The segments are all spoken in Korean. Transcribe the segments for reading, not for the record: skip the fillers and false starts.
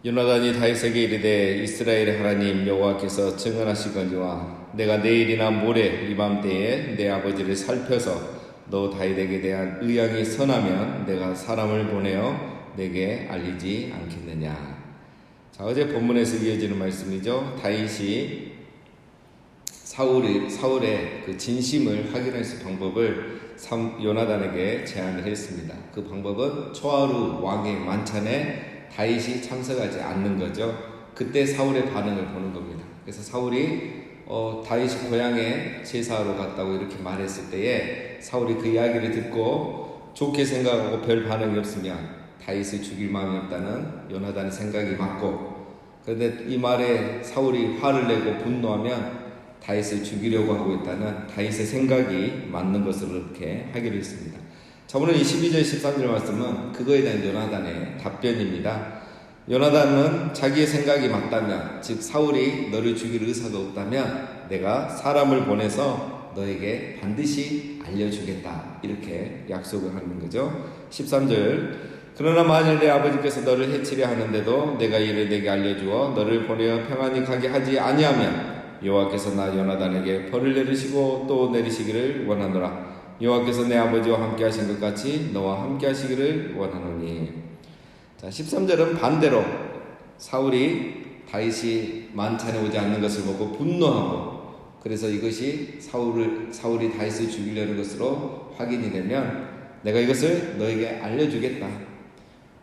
요나단이 다윗에게 이르되 이스라엘의 하나님 여호와께서 증언하시거니와 내가 내일이나 모레 이맘때에 내 아버지를 살펴서 너 다윗에게 대한 의향이 선하면 내가 사람을 보내어 내게 알리지 않겠느냐. 자, 어제 본문에서 이어지는 말씀이죠. 다윗이 사울의 그 진심을 확인할 수 방법을 요나단에게 제안을 했습니다. 그 방법은 초하루 왕의 만찬에 다윗이 참석하지 않는 거죠. 그때 사울의 반응을 보는 겁니다. 그래서 사울이 다윗이 고향에 제사하러 갔다고 이렇게 말했을 때에 사울이 그 이야기를 듣고 좋게 생각하고 별 반응이 없으면 다윗을 죽일 마음이 없다는 요나단의 생각이 맞고, 그런데 이 말에 사울이 화를 내고 분노하면 다윗을 죽이려고 하고 있다는 다윗의 생각이 맞는 것으로 이렇게 하기로 했습니다. 자, 오늘 12절 13절 말씀은 그거에 대한 요나단의 답변입니다. 요나단은 자기의 생각이 맞다면, 즉 사울이 너를 죽일 의사가 없다면 내가 사람을 보내서 너에게 반드시 알려주겠다, 이렇게 약속을 하는 거죠. 13절 그러나 만일 내 아버지께서 너를 해치려 하는데도 내가 이를 내게 알려주어 너를 보내어 평안히 가게 하지 아니하면 여호와께서 나 요나단에게 벌을 내리시고 또 내리시기를 원하노라. 여호와께서 내 아버지와 함께 하신 것 같이 너와 함께 하시기를 원하노니. 자, 13절은 반대로 사울이 다윗이 만찬에 오지 않는 것을 보고 분노하고, 그래서 이것이 사울이 다윗을 죽이려는 것으로 확인이 되면 내가 이것을 너에게 알려주겠다.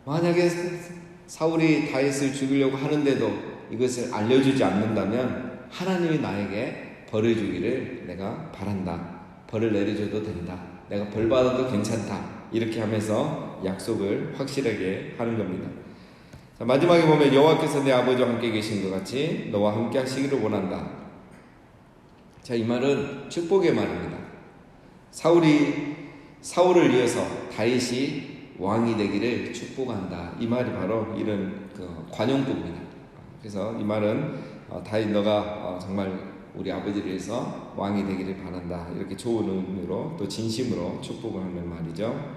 만약에 사울이 다윗을 죽이려고 하는데도 이것을 알려주지 않는다면 하나님이 나에게 벌을 주기를 내가 바란다. 벌을 내려줘도 된다. 내가 벌 받아도 괜찮다. 이렇게 하면서 약속을 확실하게 하는 겁니다. 자, 마지막에 보면 여호와께서 내 아버지와 함께 계신 것 같이 너와 함께 하시기를 원한다. 자, 이 말은 축복의 말입니다. 사울을 이어서 다윗이 왕이 되기를 축복한다. 이 말이 바로 이런 관용구입니다. 그래서 이 말은 다윗 너가 정말 우리 아버지를 위해서 왕이 되기를 바란다. 이렇게 좋은 의미로 또 진심으로 축복을 하는 말이죠.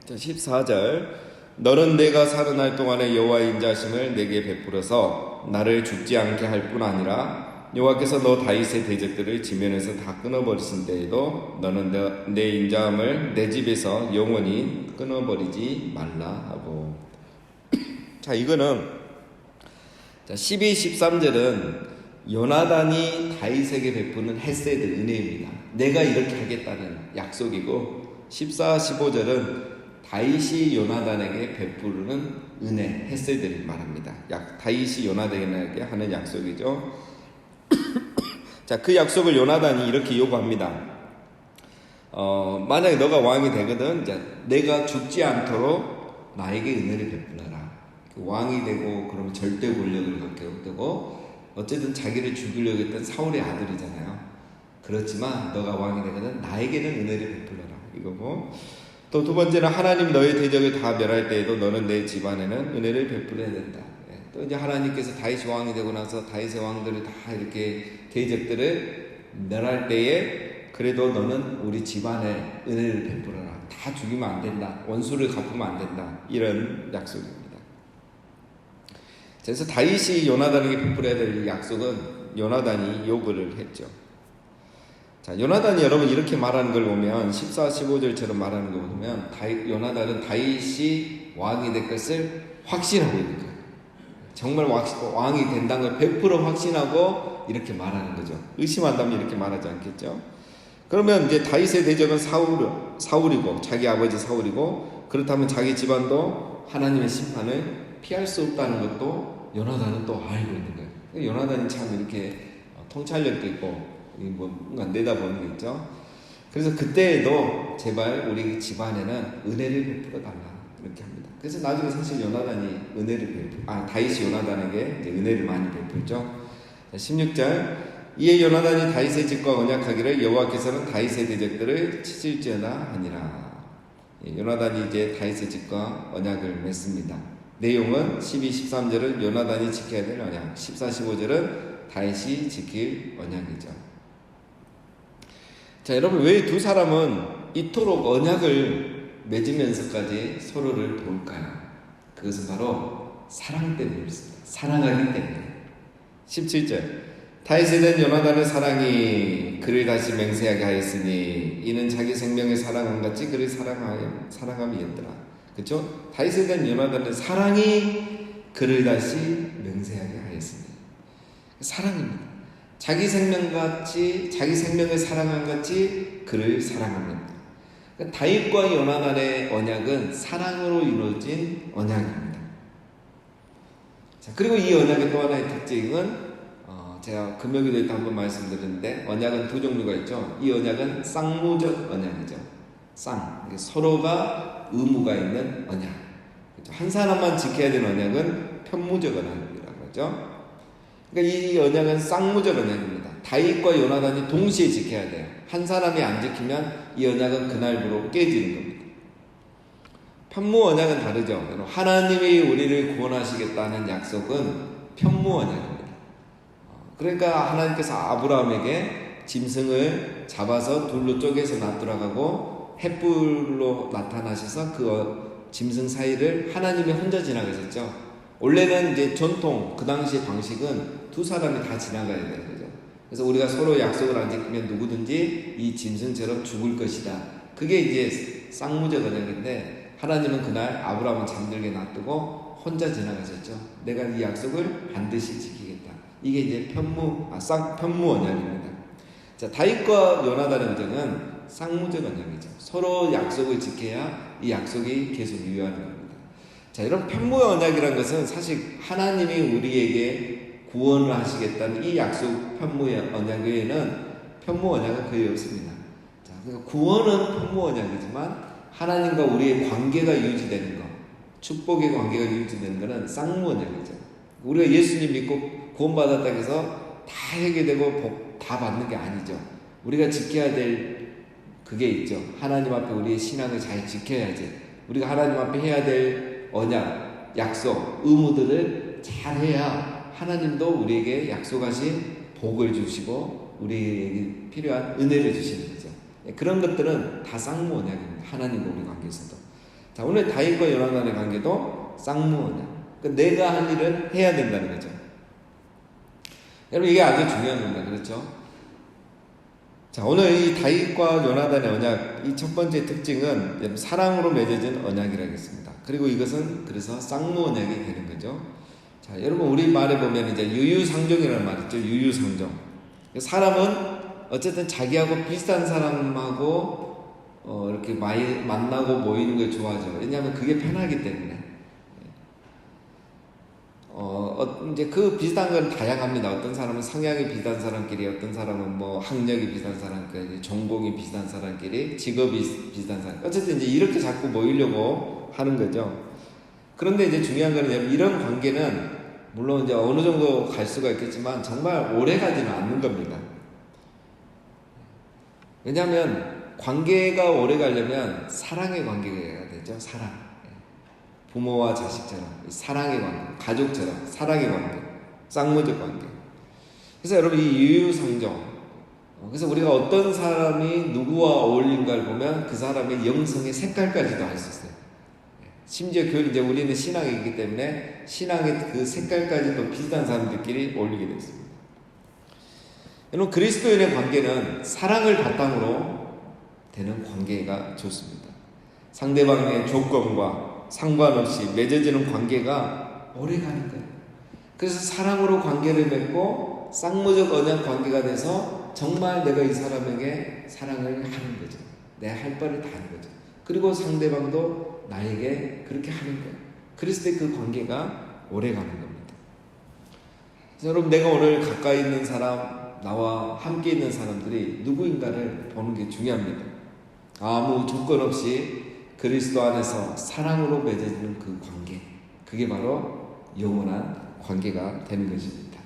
자, 14절 너는 내가 사는 날 동안에 여호와의 인자하심을 내게 베풀어서 나를 죽지 않게 할 뿐 아니라 여호와께서 너 다윗의 대적들을 지면에서 다 끊어버리신 때에도 너는 내 인자함을 내 집에서 영원히 끊어버리지 말라 하고. 자, 이거는 12, 13절은 요나단이 다윗에게 베푸는 헤세드 은혜입니다. 내가 이렇게 하겠다는 약속이고, 14, 15절은 다윗이 요나단에게 베푸는 은혜, 헤세드를 말합니다. 다윗이 요나단에게 하는 약속이죠. 자, 그 약속을 요나단이 이렇게 요구합니다. 만약에 너가 왕이 되거든, 내가 죽지 않도록 나에게 은혜를 베풀어라. 왕이 되고 그러면 절대 권력을 갖게 되고, 어쨌든 자기를 죽이려고 했던 사울의 아들이잖아요. 그렇지만 너가 왕이 되거든 나에게는 은혜를 베풀어라, 이거고, 또 두 번째는 하나님 너의 대적을 다 멸할 때에도 너는 내 집안에는 은혜를 베풀어야 된다. 또 이제 하나님께서 다윗이 왕이 되고 나서 다윗의 왕들을 다 이렇게 대적들을 멸할 때에 그래도 너는 우리 집안에 은혜를 베풀어라. 다 죽이면 안 된다. 원수를 갚으면 안 된다. 이런 약속입니다. 그래서 다윗이 요나단에게 베풀어야 될 약속은 요나단이 요구를 했죠. 자, 요나단이 여러분 이렇게 말하는 걸 보면 14, 15절처럼 말하는 걸 보면 요나단은 다윗이 왕이 될 것을 확신하고 있는 거예요. 정말 왕이 된다는 걸 100% 확신하고 이렇게 말하는 거죠. 의심한다면 이렇게 말하지 않겠죠. 그러면 이제 다윗의 대적은 사울이고 자기 아버지 사울이고, 그렇다면 자기 집안도 하나님의 심판을 피할 수 없다는 것도 요나단은 또 알고 있는 거예요. 요나단이 참 이렇게 통찰력도 있고 뭔가 내다보는 게 있죠. 그래서 그때에도 제발 우리 집안에는 은혜를 베풀어 달라, 이렇게 합니다. 그래서 나중에 사실 다윗이 요나단에게 이제 은혜를 많이 베풀죠. 16절 이에 요나단이 다윗의 집과 언약하기를 여호와께서는 다윗의 대적들을 치실지어다 하니라. 요나단이 이제 다윗의 집과 언약을 맺습니다. 내용은 12, 13절은 요나단이 지켜야 될 언약, 14, 15절은 다윗이 지킬 언약이죠. 자, 여러분 왜 두 사람은 이토록 언약을 맺으면서까지 서로를 도울까요? 그것은 바로 사랑 때문입니다. 사랑하기 때문에. 17절 다윗에 대한 요나단의 사랑이 그를 다시 맹세하게 하였으니 이는 자기 생명을 사랑한 같이 그를 사랑함이었더라. 그렇죠? 다윗에 대한 요나단의 사랑이 그를 다시 맹세하게 하였으니 사랑입니다. 자기 생명같이 자기 생명을 사랑한 같이 그를 사랑합니다. 그러니까 다윗과 요나단의 언약은 사랑으로 이루어진 언약입니다. 자, 그리고 이 언약의 또 하나의 특징은 제가 금요일에 한번 말씀드렸는데 언약은 두 종류가 있죠. 이 언약은 쌍무적 언약이죠. 서로가 의무가 있는 언약. 한 사람만 지켜야 되는 언약은 편무적 언약이라고 하죠. 그러니까 이 언약은 쌍무적 언약입니다. 다윗과 요나단이 동시에 지켜야 돼요. 한 사람이 안 지키면 이 언약은 그날부로 깨지는 겁니다. 편무 언약은 다르죠. 하나님이 우리를 구원하시겠다는 약속은 편무 언약입니다. 그러니까 하나님께서 아브라함에게 짐승을 잡아서 둘로 쪼개서 놔두라고 횃불로 나타나셔서 그 짐승 사이를 하나님이 혼자 지나가셨죠. 원래는 이제 전통 그 당시의 방식은 두 사람이 다 지나가야 되는 거죠. 그래서 우리가 서로 약속을 안 지키면 누구든지 이 짐승처럼 죽을 것이다. 그게 이제 쌍무적 언약인데 하나님은 그날 아브라함을 잠들게 놔두고 혼자 지나가셨죠. 내가 이 약속을 반드시 지키겠다. 이게 이제 편무 언약입니다. 자, 다윗과 요나단의 언약은 쌍무적 언약이죠. 서로 약속을 지켜야 이 약속이 계속 유효하는 겁니다. 자, 이런 편무 언약이라는 것은 사실 하나님이 우리에게 구원을 하시겠다는 이 약속 편무 언약 외에는 편무 언약은 거의 없습니다. 자, 그러니까 구원은 편무 언약이지만 하나님과 우리의 관계가 유지되는 것, 축복의 관계가 유지되는 것은 쌍무 언약이죠. 우리가 예수님 믿고 구원받았다고 해서 다 해결되고 복 다 받는 게 아니죠. 우리가 지켜야 될 그게 있죠. 하나님 앞에 우리의 신앙을 잘 지켜야지. 우리가 하나님 앞에 해야 될 언약, 약속, 의무들을 잘 해야 하나님도 우리에게 약속하신 복을 주시고 우리에게 필요한 은혜를 주시는 거죠. 그런 것들은 다 쌍무 언약입니다. 하나님과 우리 관계에서도. 자, 오늘 다윗과 요나단의 관계도 쌍무 언약. 그러니까 내가 할 일을 해야 된다는 거죠. 여러분 이게 아주 중요한 겁니다. 그렇죠? 자, 오늘 이 다윗과 요나단의 언약 이 첫 번째 특징은 사랑으로 맺어진 언약이라겠습니다. 그리고 이것은 그래서 쌍무 언약이 되는 거죠. 자, 여러분 우리 말에 보면 이제 유유상종이라는 말 있죠. 유유상종. 사람은 어쨌든 자기하고 비슷한 사람하고 이렇게 많이 만나고 모이는 걸 좋아하죠. 왜냐하면 그게 편하기 때문에. 이제 그 비슷한 건 다양합니다. 어떤 사람은 성향이 비슷한 사람끼리, 어떤 사람은 뭐 학력이 비슷한 사람끼리, 전공이 비슷한 사람끼리, 직업이 비슷한 사람. 어쨌든 이제 이렇게 자꾸 모이려고 하는 거죠. 그런데 이제 중요한 거는 이런 관계는 물론 이제 어느 정도 갈 수가 있겠지만 정말 오래 가지는 않는 겁니다. 왜냐하면 관계가 오래 가려면 사랑의 관계가 되죠. 사랑. 부모와 자식처럼 사랑의 관계, 가족처럼 사랑의 관계, 쌍무적 관계. 그래서 여러분 이 유유상종. 그래서 우리가 어떤 사람이 누구와 어울린가를 보면 그 사람의 영성의 색깔까지도 알 수 있어요. 심지어 이제 우리는 신앙이기 때문에 신앙의 그 색깔까지도 비슷한 사람들끼리 어울리게 되어 있습니다. 여러분 그리스도인의 관계는 사랑을 바탕으로 되는 관계가 좋습니다. 상대방의 조건과 상관없이 맺어지는 관계가 오래가는 거예요. 그래서 사랑으로 관계를 맺고 쌍무적 언약 관계가 돼서 정말 내가 이 사람에게 사랑을 하는 거죠. 내 할 바를 다 하는 거죠. 그리고 상대방도 나에게 그렇게 하는 거예요. 그랬을 때 그 관계가 오래가는 겁니다. 그래서 여러분 내가 오늘 가까이 있는 사람, 나와 함께 있는 사람들이 누구인가를 보는 게 중요합니다. 아무 조건 없이 그리스도 안에서 사랑으로 맺어지는 그 관계, 그게 바로 영원한 관계가 되는 것입니다.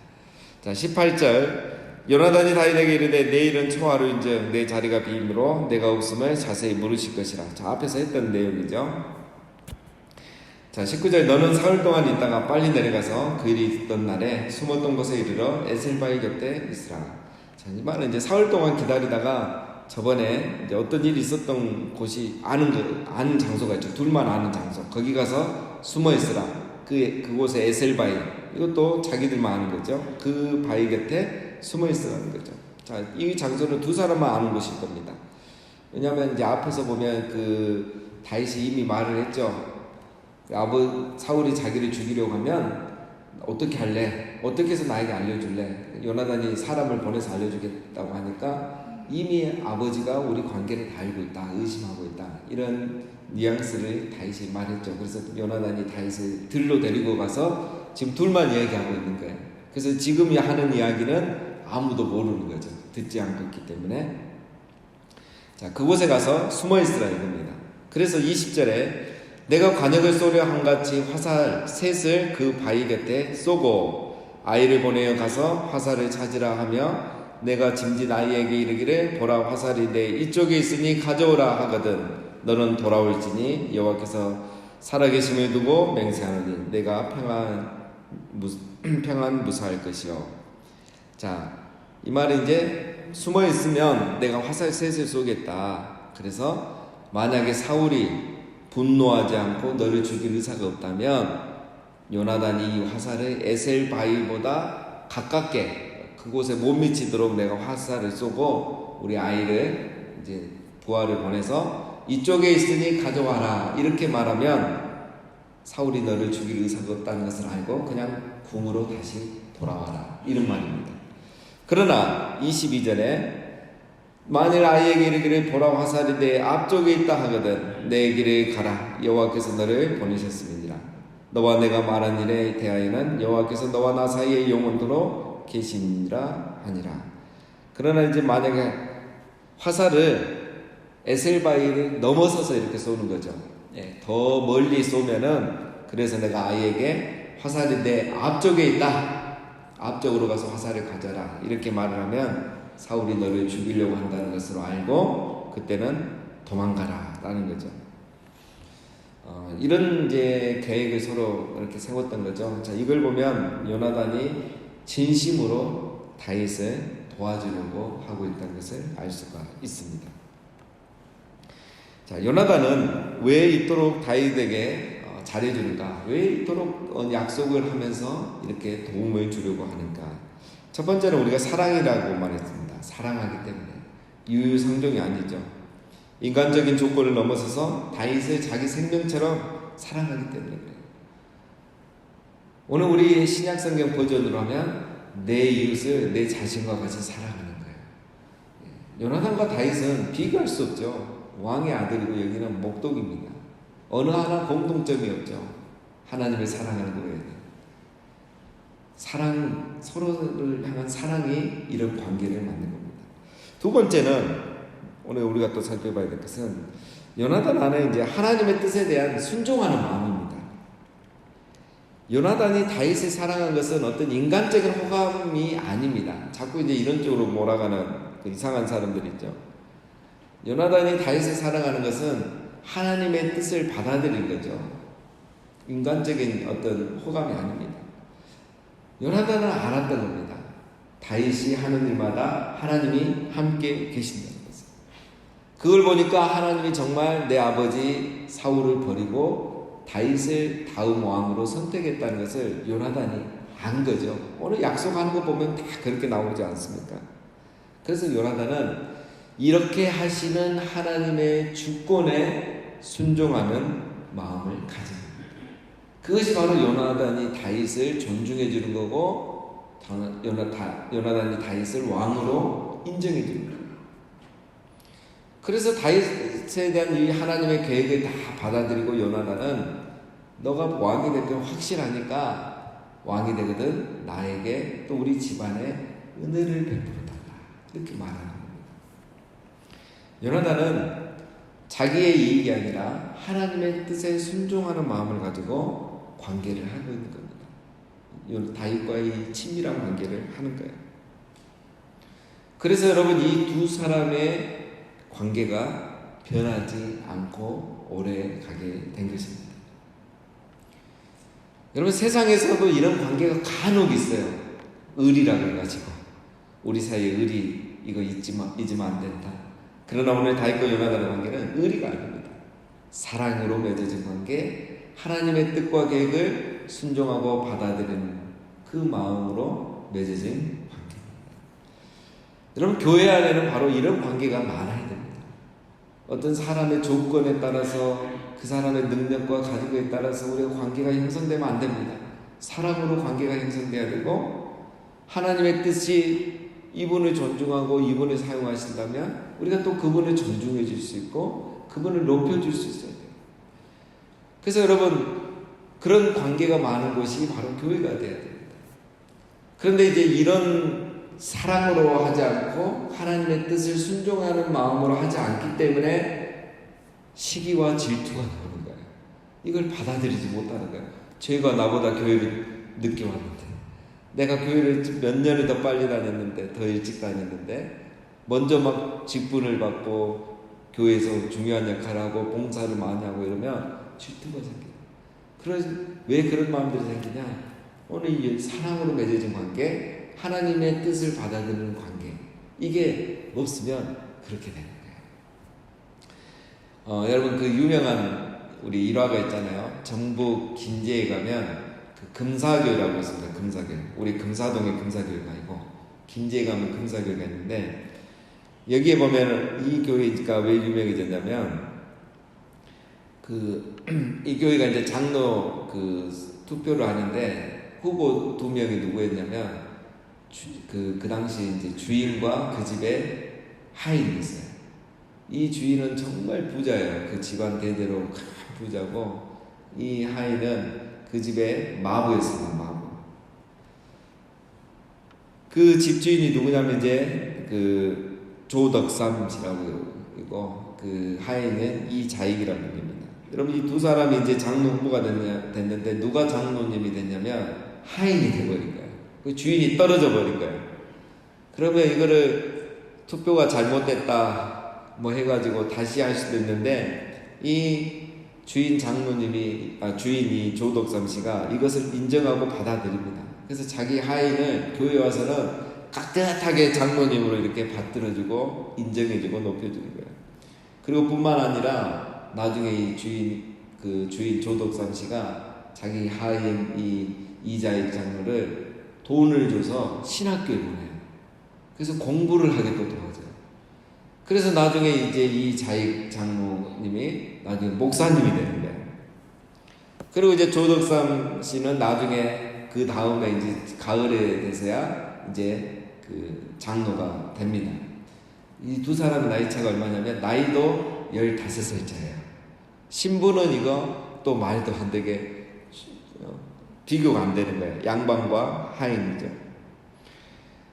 자, 18절 요나단이 다윗에게 이르되 내일은 초하루인즉 내 자리가 비임으로 내가 없음을 자세히 물으실 것이라. 자, 앞에서 했던 내용이죠. 자, 19절 너는 사흘 동안 있다가 빨리 내려가서 그 일이 있던 날에 숨었던 곳에 이르러 에셀바의 곁에 있으라. 자, 이 말은 이제 사흘 동안 기다리다가 저번에 이제 어떤 일이 있었던 곳이 아는 장소가 있죠. 둘만 아는 장소. 거기 가서 숨어 있으라. 그곳에 에셀바위. 이것도 자기들만 아는 거죠. 그 바위 곁에 숨어 있으라는 거죠. 자, 이 장소는 두 사람만 아는 곳일 겁니다. 왜냐하면 이제 앞에서 보면 그 다윗이 이미 말을 했죠. 사울이 자기를 죽이려고 하면 어떻게 할래? 어떻게 해서 나에게 알려줄래? 요나단이 사람을 보내서 알려주겠다고 하니까 이미 아버지가 우리 관계를 다 알고 있다, 의심하고 있다, 이런 뉘앙스를 다윗이 말했죠. 그래서 요나단이 다윗을 들로 데리고 가서 지금 둘만 이야기하고 있는 거예요. 그래서 지금 하는 이야기는 아무도 모르는 거죠. 듣지 않고 있기 때문에. 자, 그곳에 가서 숨어 있으라 이겁니다. 그래서 20절에 내가 관역을 쏘려 한같이 화살 셋을 그 바위 곁에 쏘고 아이를 보내어 가서 화살을 찾으라 하며 내가 짐짓 아이에게 이르기를 보라 화살이 내 이쪽에 있으니 가져오라 하거든 너는 돌아올지니 여호와께서 살아계심을 두고 맹세하노니 내가 평안 무사할 것이요. 자, 이 말은 이제 숨어 있으면 내가 화살 셋을 쏘겠다. 그래서 만약에 사울이 분노하지 않고 너를 죽일 의사가 없다면 요나단이 이 화살을 에셀 바위보다 가깝게 그곳에 못 미치도록 내가 화살을 쏘고 우리 아이를 이제 부하를 보내서 이쪽에 있으니 가져와라 이렇게 말하면 사울이 너를 죽일 의사가 없다는 것을 알고 그냥 궁으로 다시 돌아와라 이런 말입니다. 그러나 22절에 만일 아이에게 이르기를 보라 화살이 내 앞쪽에 있다 하거든 내 길을 가라 여호와께서 너를 보내셨음이니라. 너와 내가 말한 일에 대하여는 여호와께서 너와 나 사이에 영원토록 계시니라 하니라. 그러나 이제 만약에 화살을 에셀바위를 넘어서서 이렇게 쏘는 거죠. 더 멀리 쏘면은 그래서 내가 아이에게 화살이 내 앞쪽에 있다, 앞쪽으로 가서 화살을 가져라 이렇게 말을 하면 사울이 너를 죽이려고 한다는 것으로 알고 그때는 도망가라 라는 거죠. 이런 이제 계획을 서로 이렇게 세웠던 거죠. 자, 이걸 보면 요나단이 진심으로 다윗을 도와주려고 하고 있다는 것을 알 수가 있습니다. 자, 요나단은 왜 이토록 다윗에게 잘해주는가? 왜 이토록 약속을 하면서 이렇게 도움을 주려고 하는가? 첫 번째는 우리가 사랑이라고 말했습니다. 사랑하기 때문에. 유유상종이 아니죠. 인간적인 조건을 넘어서서 다윗을 자기 생명처럼 사랑하기 때문에 그래요. 오늘 우리 신약성경 버전으로 하면 내 이웃을 내 자신과 같이 사랑하는 거예요. 요나단과 다윗은 비교할 수 없죠. 왕의 아들이고 여기는 목독입니다. 어느 하나 공통점이 없죠. 하나님을 사랑하는 거예요. 사랑, 서로를 향한 사랑이 이런 관계를 만든 겁니다. 두 번째는 오늘 우리가 또 살펴봐야 될 것은 요나단 안에 이제 하나님의 뜻에 대한 순종하는 마음입니다. 요나단이 다윗을 사랑한 것은 어떤 인간적인 호감이 아닙니다. 자꾸 이제 이런 쪽으로 몰아가는 그 이상한 사람들 있죠. 요나단이 다윗을 사랑하는 것은 하나님의 뜻을 받아들인 거죠. 인간적인 어떤 호감이 아닙니다. 요나단은 알았던 겁니다. 다윗이 하는 일마다 하나님이 함께 계신다는 것을. 그걸 보니까 하나님이 정말 내 아버지 사울을 버리고 다윗을 다음 왕으로 선택했다는 것을 요나단이 안 거죠. 오늘 약속하는 거 보면 다 그렇게 나오지 않습니까? 그래서 요나단은 이렇게 하시는 하나님의 주권에 순종하는 마음을 가집니다. 그것이 바로 요나단이 다윗을 존중해 주는 거고 요나단이 다윗을 왕으로 인정해 주는 거예요. 그래서 다윗에 대한 이 하나님의 계획을 다 받아들이고 요나단은 너가 왕이 될 건 확실하니까 왕이 되거든 나에게 또 우리 집안에 은혜를 베풀어달라 이렇게 말하는 겁니다. 요나단은 자기의 이익이 아니라 하나님의 뜻에 순종하는 마음을 가지고 관계를 하고 있는 겁니다. 다윗과의 친밀한 관계를 하는 거예요. 그래서 여러분 이 두 사람의 관계가 변하지 않고 오래 가게 된 것입니다. 여러분 세상에서도 이런 관계가 간혹 있어요. 의리라고 해가지고 우리 사이에 의리 이거 잊으면 안 된다. 그러나 오늘 다윗과 요나단의 관계는 의리가 아닙니다. 사랑으로 맺어진 관계, 하나님의 뜻과 계획을 순종하고 받아들이는 그 마음으로 맺어진 관계입니다. 여러분, 교회 안에는 바로 이런 관계가 많아야 됩니다. 어떤 사람의 조건에 따라서 그 사람의 능력과 가지고에 따라서 우리가 관계가 형성되면 안 됩니다. 사랑으로 관계가 형성돼야 되고, 하나님의 뜻이 이분을 존중하고 이분을 사용하신다면 우리가 또 그분을 존중해 줄 수 있고 그분을 높여줄 수 있어야 돼요. 그래서 여러분, 그런 관계가 많은 곳이 바로 교회가 돼야 됩니다. 그런데 이제 이런 사랑으로 하지 않고 하나님의 뜻을 순종하는 마음으로 하지 않기 때문에 시기와 질투가 나오는 거예요. 이걸 받아들이지 못하는 거예요. 죄가 나보다 교회를 늦게 왔는데, 내가 교회를 몇 년을 더 빨리 다녔는데, 더 일찍 다녔는데, 먼저 막 직분을 받고 교회에서 중요한 역할을 하고 봉사를 많이 하고 이러면 질투가 생겨요. 그래서 왜 그런 마음들이 생기냐? 오늘 이 사랑으로 맺어진 관계, 하나님의 뜻을 받아들이는 관계, 이게 없으면 그렇게 되는 거예요. 여러분, 그 유명한 우리 일화가 있잖아요. 전북 긴제에 가면 그 금사교라고 있습니다. 금사교. 우리 금사동에 금사교가 있고 긴제에 가면 금사교가 있는데, 여기에 보면 이 교회가 왜 유명해졌냐면, 이 교회가 이제 장로 투표를 하는데 후보 2명이 누구였냐면, 그 당시 이제 주인과 그 집에 하인이 있어요. 이 주인은 정말 부자예요. 그 집안 대대로 큰 부자고, 이 하인은 그 집의 마부였습니다. 마부. 그 집주인이 누구냐면 이제 그 조덕삼 씨라고 있고, 그 하인은 이자익이라는 분입니다. 여러분, 이 두 사람이 이제 장로 후보가 됐는데 누가 장로님이 됐냐면 하인이 돼버린 거예요. 그 주인이 떨어져 버린 거예요. 그러면 이거를 투표가 잘못됐다 뭐 해가지고 다시 할 수도 있는데, 이 주인이 조덕삼 씨가 이것을 인정하고 받아들입니다. 그래서 자기 하인을 교회에 와서는 깍듯하게 장로님으로 이렇게 받들어주고 인정해주고 높여주는 거예요. 그리고 뿐만 아니라 나중에 이 주인 조덕삼 씨가 자기 하인 이자익 장로를 돈을 줘서 신학교에 보내요. 그래서 공부를 하게 또 도와줘요. 그래서 나중에 이제 이 자익 장로님이 나중에 목사님이 되는 거예요. 그리고 이제 조덕삼 씨는 나중에 그 다음에 이제 가을에 돼서야 이제 그 장로가 됩니다. 이 두 사람의 나이 차가 얼마냐면 나이도 15살 차예요. 신부는 이거 또 말도 안 되게 비교가 안 되는 거예요. 양반과 하인이죠.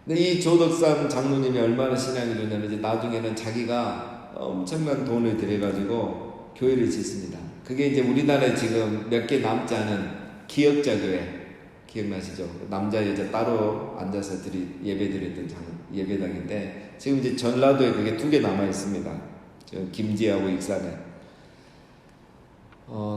근데 이 조덕삼 장로님이 얼마나 신앙이 좋냐면, 이제 나중에는 자기가 엄청난 돈을 들여가지고 교회를 짓습니다. 그게 이제 우리나라에 지금 몇 개 남지 않은 기역자 교회 기억나시죠? 남자 여자 따로 앉아서 예배드렸던 예배당인데, 지금 이제 전라도에 그게 2개 남아 있습니다. 김제하고 익산에.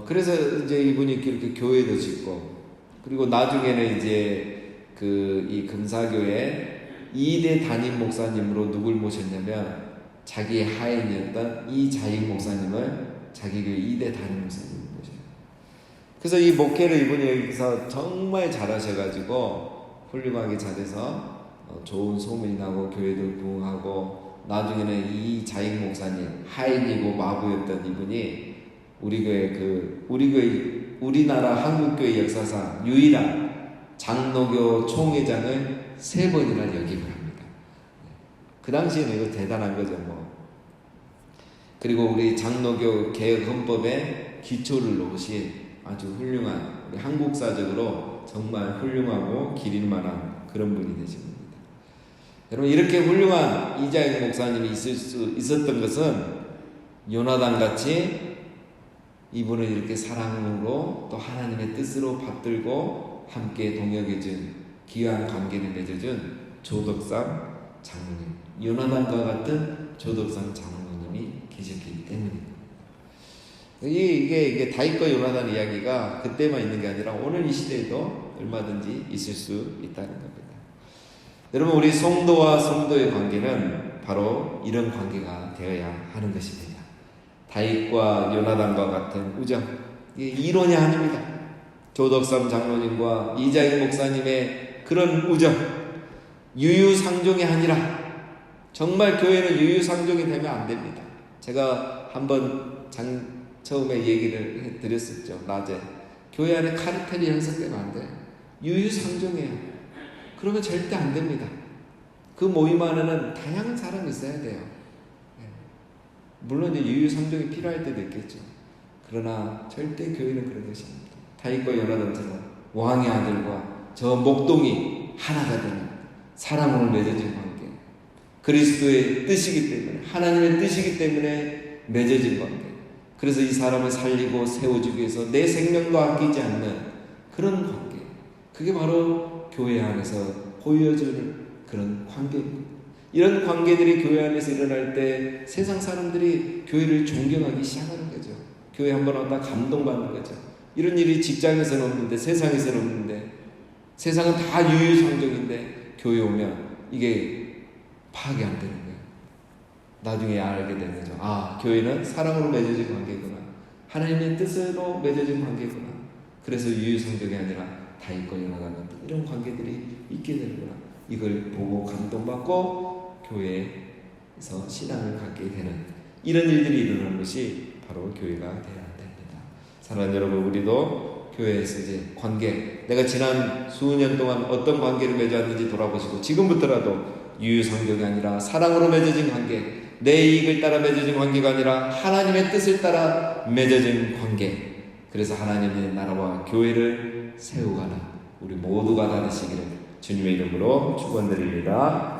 그래서 이제 이분이 이렇게 교회도 짓고, 그리고 나중에는 이제 이 금사교에 2대 담임 목사님으로 누굴 모셨냐면 자기의 하인이었던 이자익 목사님을 자기 교회 2대 담임 목사님으로 모셔요. 그래서 이 목회를 이분이 여기서 정말 잘하셔가지고 훌륭하게 잘해서 좋은 소문이 나고 교회도 부흥하고, 나중에는 이 자익 목사님, 하인이고 마부였던 이분이 우리 교회 우리나라 한국교회 역사상 유일한 장로교 총회장을 3번이나 역임을 합니다. 그 당시에는 이거 대단한 거죠, 뭐. 그리고 우리 장로교 개혁 헌법에 기초를 놓으신 아주 훌륭한, 우리 한국사적으로 정말 훌륭하고 기릴만한 그런 분이 되신 겁니다. 여러분, 이렇게 훌륭한 이자익 목사님이 있을 수 있었던 것은 요나단 같이 이분을 이렇게 사랑으로 또 하나님의 뜻으로 받들고 함께 동역해준, 귀한 관계를 맺어준 조덕삼 장로님, 요나단과 같은 조덕삼 장로님이 계셨기 때문입니다. 이게 다윗과 요나단 이야기가 그때만 있는 게 아니라 오늘 이 시대에도 얼마든지 있을 수 있다는 겁니다. 여러분, 우리 성도와 성도의 관계는 바로 이런 관계가 되어야 하는 것입니다. 다윗과 요나단과 같은 우정, 이게 이론이 아닙니다. 조덕삼 장로님과 이장희 목사님의 그런 우정, 유유상종이 아니라 정말 교회는 유유상종이 되면 안 됩니다. 제가 한번 처음에 얘기를 드렸었죠. 낮에 교회 안에 카르텔이 형성되면 안 돼요. 유유상종이에요. 그러면 절대 안 됩니다. 그 모임 안에는 다양한 사람이 있어야 돼요. 물론 이제 유유상종이 필요할 때도 있겠죠. 그러나 절대 교회는 그런 것이 아닙니다. 다윗과 요나단처럼 왕의 아들과 저 목동이 하나가 되는 사랑으로 맺어진 관계, 그리스도의 뜻이기 때문에, 하나님의 뜻이기 때문에 맺어진 관계. 그래서 이 사람을 살리고 세워주기 위해서 내 생명도 아끼지 않는 그런 관계, 그게 바로 교회 안에서 보여주는 그런 관계입니다. 이런 관계들이 교회 안에서 일어날 때 세상 사람들이 교회를 존경하기 시작하는 거죠. 교회 한번 왔다 감동받는 거죠. 이런 일이 직장에서는 없는데, 세상에서는 없는데, 세상은 다 유유상종인데 교회 오면 이게 파악이 안 되는 거예요. 나중에 알게 되는 거죠. 아, 교회는 사랑으로 맺어진 관계구나. 하나님의 뜻으로 맺어진 관계구나. 그래서 유유상종이 아니라 다윗과 요나단 같은 이런 관계들이 있게 되는구나. 이걸 보고 감동받고 교회에서 신앙을 갖게 되는 이런 일들이 일어나는 것이 바로 교회가 되어야 됩니다. 사랑하는 여러분, 우리도 교회에서 이제 관계, 내가 지난 수년 동안 어떤 관계를 맺었는지 돌아보시고 지금부터라도 유유상종이 아니라 사랑으로 맺어진 관계, 내 이익을 따라 맺어진 관계가 아니라 하나님의 뜻을 따라 맺어진 관계, 그래서 하나님의 나라와 교회를 세우가는 우리 모두가 다 되시기를 주님의 이름으로 축원드립니다.